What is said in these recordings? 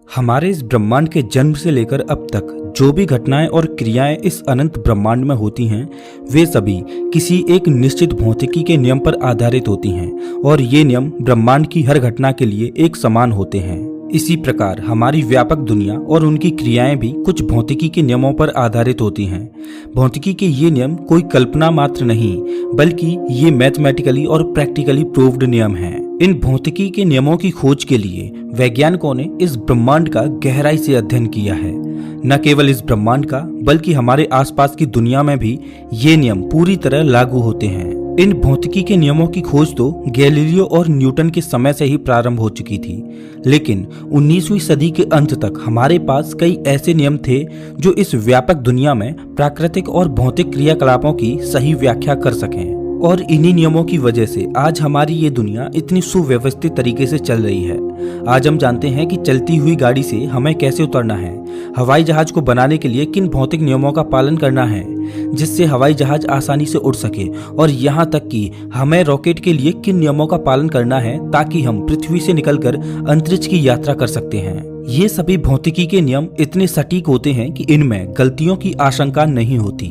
हमारे इस ब्रह्मांड के जन्म से लेकर अब तक जो भी घटनाएं और क्रियाएं इस अनंत ब्रह्मांड में होती हैं, वे सभी किसी एक निश्चित भौतिकी के नियम पर आधारित होती हैं और ये नियम ब्रह्मांड की हर घटना के लिए एक समान होते हैं। इसी प्रकार हमारी व्यापक दुनिया और उनकी क्रियाएं भी कुछ भौतिकी के नियमों पर आधारित होती हैं। भौतिकी के ये नियम कोई कल्पना मात्र नहीं, बल्कि ये मैथमेटिकली और प्रैक्टिकली प्रूव्ड नियम हैं। इन भौतिकी के नियमों की खोज के लिए वैज्ञानिकों ने इस ब्रह्मांड का गहराई से अध्ययन किया है। न केवल इस ब्रह्मांड का, बल्कि हमारे आसपास की दुनिया में भी ये नियम पूरी तरह लागू होते हैं। इन भौतिकी के नियमों की खोज तो गैलीलियो और न्यूटन के समय से ही प्रारंभ हो चुकी थी, लेकिन 19वीं सदी के अंत तक हमारे पास कई ऐसे नियम थे जो इस व्यापक दुनिया में प्राकृतिक और भौतिक क्रियाकलापों की सही व्याख्या कर सकें। और इन्हीं नियमों की वजह से आज हमारी ये दुनिया इतनी सुव्यवस्थित तरीके से चल रही है। आज हम जानते हैं कि चलती हुई गाड़ी से हमें कैसे उतरना है, हवाई जहाज को बनाने के लिए किन भौतिक नियमों का पालन करना है जिससे हवाई जहाज आसानी से उड़ सके, और यहाँ तक कि हमें रॉकेट के लिए किन नियमों का पालन करना है ताकि हम पृथ्वी से निकलकर अंतरिक्ष की यात्रा कर सकते हैं। ये सभी भौतिकी के नियम इतने सटीक होते हैं कि इनमें गलतियों की आशंका नहीं होती।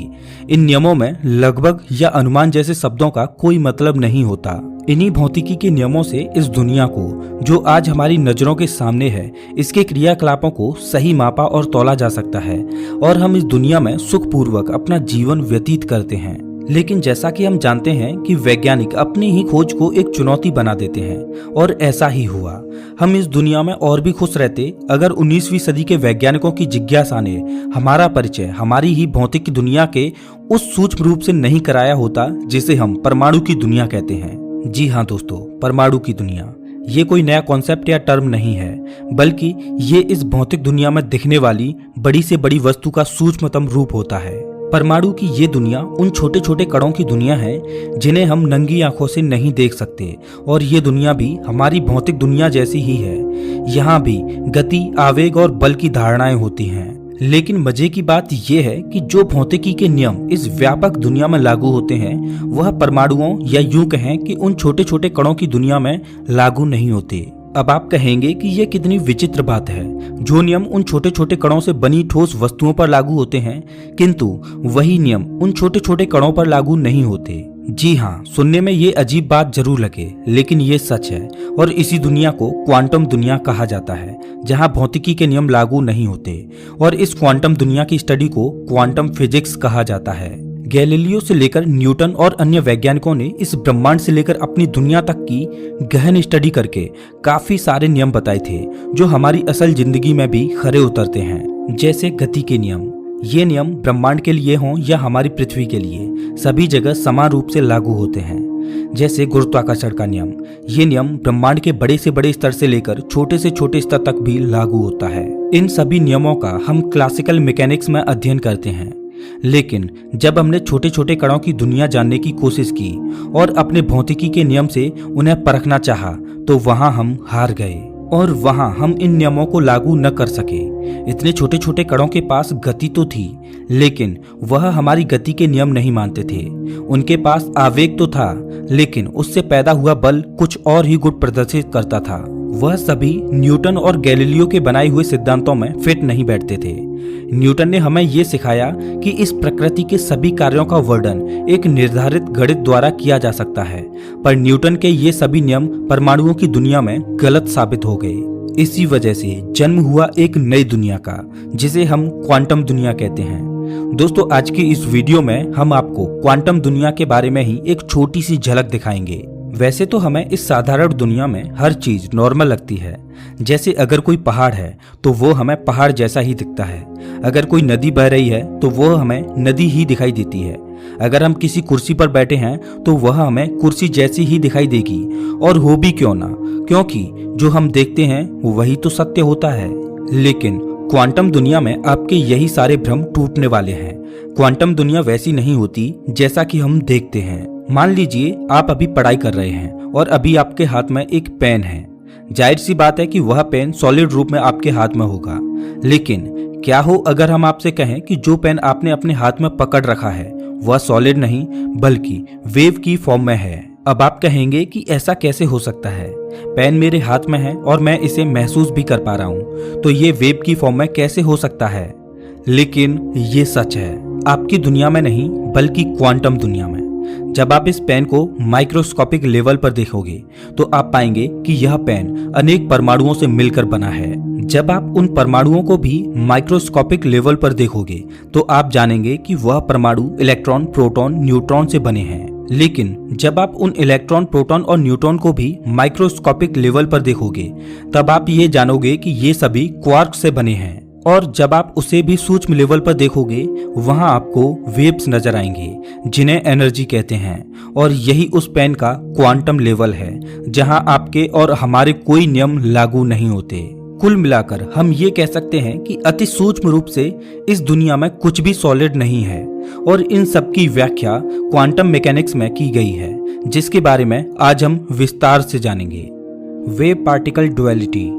इन नियमों में लगभग या अनुमान जैसे शब्दों का कोई मतलब नहीं होता। इन्हीं भौतिकी के नियमों से इस दुनिया को, जो आज हमारी नजरों के सामने है, इसके क्रियाकलापों को सही मापा और तौला जा सकता है और हम इस दुनिया में सुखपूर्वक अपना जीवन व्यतीत करते हैं। लेकिन जैसा कि हम जानते हैं कि वैज्ञानिक अपनी ही खोज को एक चुनौती बना देते हैं, और ऐसा ही हुआ। हम इस दुनिया में और भी खुश रहते अगर 19वीं सदी के वैज्ञानिकों की जिज्ञासा ने हमारा परिचय हमारी ही भौतिक दुनिया के उस सूक्ष्म रूप से नहीं कराया होता जिसे हम परमाणु की दुनिया कहते हैं। जी हाँ दोस्तों, परमाणु की दुनिया ये कोई नया कॉन्सेप्ट या टर्म नहीं है, बल्कि ये इस भौतिक दुनिया में दिखने वाली बड़ी से बड़ी वस्तु का सूक्ष्मतम रूप होता है। परमाणु की ये दुनिया उन छोटे छोटे कणों की दुनिया है जिन्हें हम नंगी आंखों से नहीं देख सकते, और ये दुनिया भी हमारी भौतिक दुनिया जैसी ही है। यहाँ भी गति, आवेग और बल की धारणाएं होती हैं। लेकिन मजे की बात यह है कि जो भौतिकी के नियम इस व्यापक दुनिया में लागू होते हैं, वह परमाणुओं या यूं कहें कि उन छोटे छोटे कणों की दुनिया में लागू नहीं होते। अब आप कहेंगे कि यह कितनी विचित्र बात है, जो नियम उन छोटे छोटे कणों से बनी ठोस वस्तुओं पर लागू होते हैं, किंतु वही नियम उन छोटे छोटे कणों पर लागू नहीं होते। जी हाँ, सुनने में ये अजीब बात जरूर लगे, लेकिन ये सच है। और इसी दुनिया को क्वांटम दुनिया कहा जाता है, जहाँ भौतिकी के नियम लागू नहीं होते, और इस क्वांटम दुनिया की स्टडी को क्वांटम फिजिक्स कहा जाता है। गैलीलियो से लेकर न्यूटन और अन्य वैज्ञानिकों ने इस ब्रह्मांड से लेकर अपनी दुनिया तक की गहन स्टडी करके काफी सारे नियम बताए थे जो हमारी असल जिंदगी में भी खरे उतरते हैं। जैसे गति के नियम, ये नियम ब्रह्मांड के लिए हों या हमारी पृथ्वी के लिए, सभी जगह समान रूप से लागू होते हैं। जैसे गुरुत्वाकर्षण का नियम, ये नियम ब्रह्मांड के बड़े से बड़े स्तर से लेकर छोटे से छोटे स्तर तक भी लागू होता है। इन सभी नियमों का हम क्लासिकल मैकेनिक्स में अध्ययन करते हैं, लेकिन जब हमने छोटे छोटे कणों की दुनिया जानने की कोशिश की और अपने भौतिकी के नियम से उन्हें परखना चाहा, तो वहां हम हार गए और वहां हम इन नियमों को लागू न कर सके। इतने छोटे छोटे कणों के पास गति तो थी, लेकिन वह हमारी गति के नियम नहीं मानते थे। उनके पास आवेग तो था, लेकिन उससे पैदा हुआ बल कुछ और ही गुण प्रदर्शित करता था। वह सभी न्यूटन और गैलीलियो के बनाए हुए सिद्धांतों में फिट नहीं बैठते थे। न्यूटन ने हमें यह सिखाया कि इस प्रकृति के सभी कार्यों का वर्णन एक निर्धारित गणित द्वारा किया जा सकता है, पर न्यूटन के ये सभी नियम परमाणुओं की दुनिया में गलत साबित हो गए। इसी वजह से जन्म हुआ एक नई दुनिया का, जिसे हम क्वांटम दुनिया कहते हैं। दोस्तों, आज की इस वीडियो में हम आपको क्वांटम दुनिया के बारे में ही एक छोटी सी झलक दिखाएंगे। वैसे तो हमें इस साधारण दुनिया में हर चीज नॉर्मल लगती है। जैसे अगर कोई पहाड़ है तो वो हमें पहाड़ जैसा ही दिखता है, अगर कोई नदी बह रही है तो वो हमें नदी ही दिखाई देती है, अगर हम किसी कुर्सी पर बैठे हैं तो वह हमें कुर्सी जैसी ही दिखाई देगी। और हो भी क्यों ना, क्योंकि जो हम देखते हैं वही तो सत्य होता है। लेकिन क्वांटम दुनिया में आपके यही सारे भ्रम टूटने वाले हैं। क्वांटम दुनिया वैसी नहीं होती जैसा कि हम देखते हैं। मान लीजिए आप अभी पढ़ाई कर रहे हैं और अभी आपके हाथ में एक पेन है। जाहिर सी बात है कि वह पेन सॉलिड रूप में आपके हाथ में होगा, लेकिन क्या हो अगर हम आपसे कहें कि जो पेन आपने अपने हाथ में पकड़ रखा है वह सॉलिड नहीं बल्कि वेव की फॉर्म में है। अब आप कहेंगे कि ऐसा कैसे हो सकता है, पेन मेरे हाथ में है और मैं इसे महसूस भी कर पा रहा हूँ, तो ये वेव की फॉर्म में कैसे हो सकता है। लेकिन ये सच है, आपकी दुनिया में नहीं बल्कि क्वांटम दुनिया में। जब आप इस पेन को माइक्रोस्कोपिक लेवल पर देखोगे तो आप पाएंगे कि यह पेन अनेक परमाणुओं से मिलकर बना है। जब आप उन परमाणुओं को भी माइक्रोस्कोपिक लेवल पर देखोगे तो आप जानेंगे कि वह परमाणु इलेक्ट्रॉन, प्रोटॉन, न्यूट्रॉन से बने हैं। लेकिन जब आप उन इलेक्ट्रॉन, प्रोटॉन और न्यूट्रॉन को भी माइक्रोस्कोपिक लेवल पर देखोगे तब आप ये जानोगे कि ये सभी क्वार्क से बने हैं। और जब आप उसे भी सूक्ष्म लेवल पर देखोगे वहां आपको वेव्स नजर आएंगे जिन्हें एनर्जी कहते हैं। और यही उस पेन का क्वांटम लेवल है जहां आपके और हमारे कोई नियम लागू नहीं होते। कुल मिलाकर हम ये कह सकते हैं कि अति सूक्ष्म रूप से इस दुनिया में कुछ भी सॉलिड नहीं है और इन सब की व्याख्या क्वांटम मैकेनिक्स में की गई है, जिसके बारे में आज हम विस्तार से जानेंगे। Wave particle duality.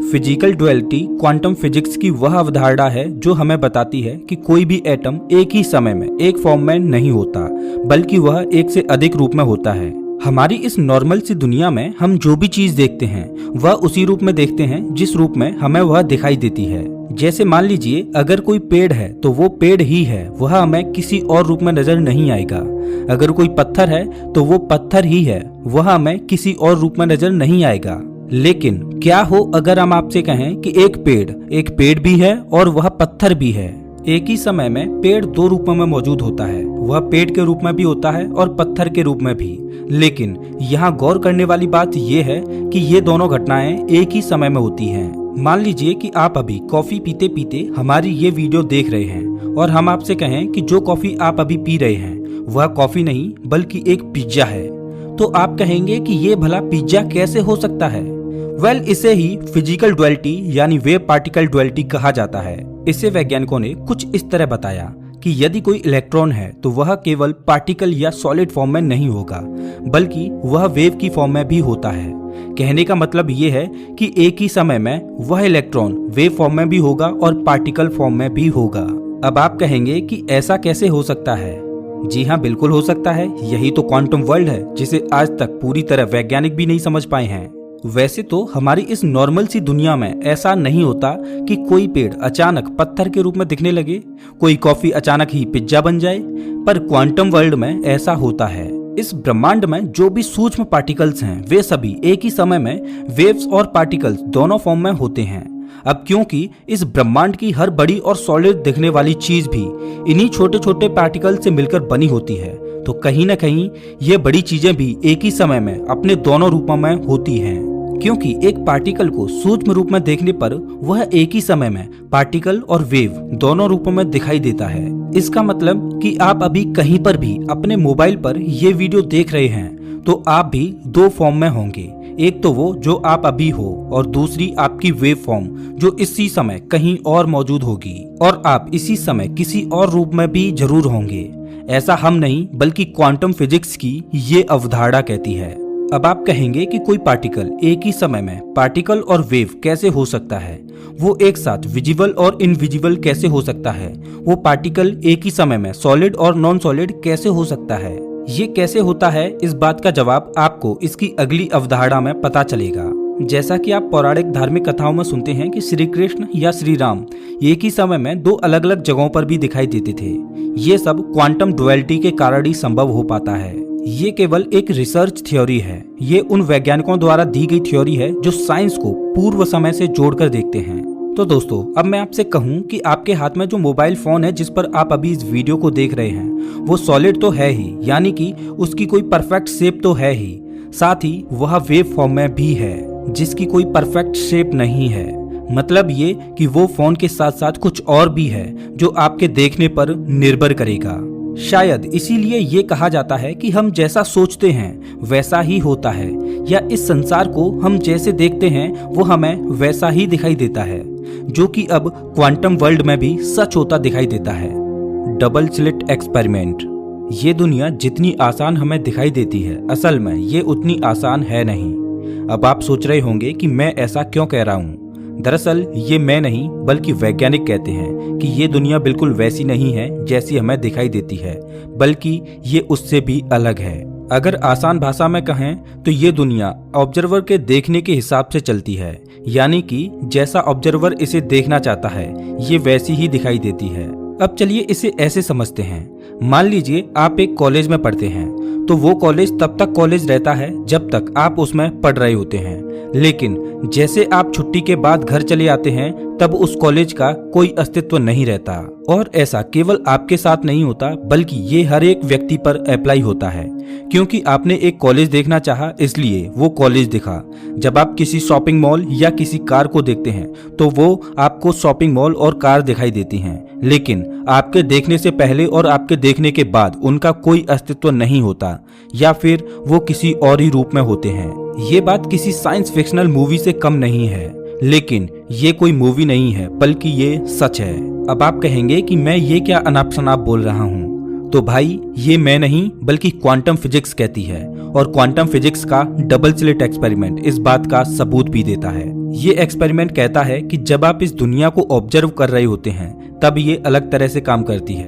Physical duality quantum physics की वह अवधारणा है जो हमें बताती है कि कोई भी एटम एक ही समय में एक फॉर्म में नहीं होता, बल्कि वह एक से अधिक रूप में होता है। हमारी इस नॉर्मल सी दुनिया में हम जो भी चीज देखते हैं वह उसी रूप में देखते हैं जिस रूप में हमें वह दिखाई देती है। जैसे मान लीजिए अगर कोई पेड़ है तो वो पेड़ ही है, वह हमें किसी और रूप में नजर नहीं आएगा। अगर कोई पत्थर है तो वो पत्थर ही है, वह हमें किसी और रूप में नजर नहीं आएगा। लेकिन क्या हो अगर हम आपसे कहें कि एक पेड़ भी है और वह पत्थर भी है। एक ही समय में पेड़ दो रूपों में मौजूद होता है, वह पेड़ के रूप में भी होता है और पत्थर के रूप में भी। लेकिन यहाँ गौर करने वाली बात यह है कि ये दोनों घटनाएं एक ही समय में होती हैं। मान लीजिए कि आप अभी कॉफी पीते पीते हमारी ये वीडियो देख रहे हैं और हम आपसे कहें कि जो कॉफी आप अभी पी रहे हैं वह कॉफी नहीं बल्कि एक पिज्जा है, तो आप कहेंगे कि ये भला पिज्जा कैसे हो सकता है। इसे ही फिजिकल डुअलिटी यानी वेव पार्टिकल डुअलिटी कहा जाता है। इसे वैज्ञानिकों ने कुछ इस तरह बताया कि यदि कोई इलेक्ट्रॉन है तो वह केवल पार्टिकल या सॉलिड फॉर्म में नहीं होगा, बल्कि वह वेव की फॉर्म में भी होता है। कहने का मतलब ये है कि एक ही समय में वह इलेक्ट्रॉन वेव फॉर्म में भी होगा और पार्टिकल फॉर्म में भी होगा। अब आप कहेंगे कि ऐसा कैसे हो सकता है। जी हाँ, बिल्कुल हो सकता है। यही तो क्वांटम वर्ल्ड है जिसे आज तक पूरी तरह वैज्ञानिक भी नहीं समझ पाए हैं। वैसे तो हमारी इस नॉर्मल सी दुनिया में ऐसा नहीं होता कि कोई पेड़ अचानक पत्थर के रूप में दिखने लगे, कोई कॉफी अचानक ही पिज्जा बन जाए, पर क्वांटम वर्ल्ड में ऐसा होता है। इस ब्रह्मांड में जो भी सूक्ष्म पार्टिकल्स हैं वे सभी एक ही समय में वेव्स और पार्टिकल्स दोनों फॉर्म में होते हैं। अब क्योंकि इस ब्रह्मांड की हर बड़ी और सॉलिड दिखने वाली चीज भी इन्हीं छोटे छोटे पार्टिकल से मिलकर बनी होती है, तो कहीं ना कहीं ये बड़ी चीजें भी एक ही समय में अपने दोनों रूपों में होती हैं। क्योंकि एक पार्टिकल को सूक्ष्म रूप में देखने पर वह एक ही समय में पार्टिकल और वेव दोनों रूपों में दिखाई देता है। इसका मतलब कि आप अभी कहीं पर भी अपने मोबाइल पर ये वीडियो देख रहे हैं तो आप भी दो फॉर्म में होंगे, एक तो वो जो आप अभी हो और दूसरी आपकी वेव फॉर्म जो इसी समय कहीं और मौजूद होगी, और आप इसी समय किसी और रूप में भी जरूर होंगे। ऐसा हम नहीं बल्कि क्वांटम फिजिक्स की ये अवधारणा कहती है। अब आप कहेंगे कि कोई पार्टिकल एक ही समय में पार्टिकल और वेव कैसे हो सकता है, वो एक साथ विजिबल और इनविजिबल कैसे हो सकता है, वो पार्टिकल एक ही समय में सॉलिड और नॉन सॉलिड कैसे हो सकता है। ये कैसे होता है, इस बात का जवाब आपको इसकी अगली अवधारणा में पता चलेगा। जैसा कि आप पौराणिक धार्मिक कथाओं में सुनते हैं कि श्री कृष्ण या श्री राम एक ही समय में दो अलग अलग जगहों पर भी दिखाई देते थे। ये सब क्वांटम डुअलिटी के कारण ही संभव हो पाता है। ये केवल एक रिसर्च थ्योरी है। ये उन वैज्ञानिकों द्वारा दी गई थ्योरी है जो साइंस को पूर्व समय से जोड़कर देखते हैं। तो दोस्तों, अब मैं आपसे कहूं कि आपके हाथ में जो मोबाइल फोन है जिस पर आप अभी इस वीडियो को देख रहे हैं वो सॉलिड तो है ही, यानी कि उसकी कोई परफेक्ट शेप तो है ही, साथ ही वह वेव फॉर्म में भी है जिसकी कोई परफेक्ट शेप नहीं है। मतलब ये कि वो फोन के साथ साथ कुछ और भी है जो आपके देखने पर निर्भर करेगा। शायद इसीलिए ये कहा जाता है कि हम जैसा सोचते हैं वैसा ही होता है, या इस संसार को हम जैसे देखते हैं वो हमें वैसा ही दिखाई देता है, जो कि अब क्वांटम वर्ल्ड में भी सच होता दिखाई देता है। Double slit experiment. ये दुनिया जितनी आसान हमें दिखाई देती है असल में ये उतनी आसान है नहीं। अब आप सोच रहे होंगे कि मैं ऐसा क्यों कह रहा हूँ। दरअसल ये मैं नहीं बल्कि वैज्ञानिक कहते हैं कि ये दुनिया बिल्कुल वैसी नहीं है जैसी हमें दिखाई देती है, बल्कि ये उससे भी अलग है। अगर आसान भाषा में कहें तो ये दुनिया ऑब्जर्वर के देखने के हिसाब से चलती है, यानी कि जैसा ऑब्जर्वर इसे देखना चाहता है ये वैसी ही दिखाई देती है। अब चलिए इसे ऐसे समझते हैं। मान लीजिए आप एक कॉलेज में पढ़ते हैं, तो वो कॉलेज तब तक कॉलेज रहता है जब तक आप उसमें पढ़ रहे होते हैं, लेकिन जैसे आप छुट्टी के बाद घर चले आते हैं तब उस कॉलेज का कोई अस्तित्व नहीं रहता। और ऐसा केवल आपके साथ नहीं होता बल्कि ये हर एक व्यक्ति पर अप्लाई होता है, क्योंकि आपने एक कॉलेज देखना चाहा इसलिए वो कॉलेज दिखा। जब आप किसी शॉपिंग मॉल या किसी कार को देखते हैं तो वो आपको शॉपिंग मॉल और कार दिखाई देती हैं, लेकिन आपके देखने से पहले और आपके देखने के बाद उनका कोई अस्तित्व नहीं होता, या फिर वो किसी और ही रूप में होते हैं। ये बात किसी साइंस फिक्शनल मूवी से कम नहीं है, लेकिन ये कोई मूवी नहीं है बल्कि ये सच है। अब आप कहेंगे कि मैं ये क्या अनाप शनाप बोल रहा हूँ, तो भाई ये मैं नहीं बल्कि क्वांटम फिजिक्स कहती है, और क्वांटम फिजिक्स का डबल स्लिट एक्सपेरिमेंट इस बात का सबूत भी देता है। ये एक्सपेरिमेंट कहता है कि जब आप इस दुनिया को ऑब्जर्व कर रहे होते हैं तब ये अलग तरह से काम करती है।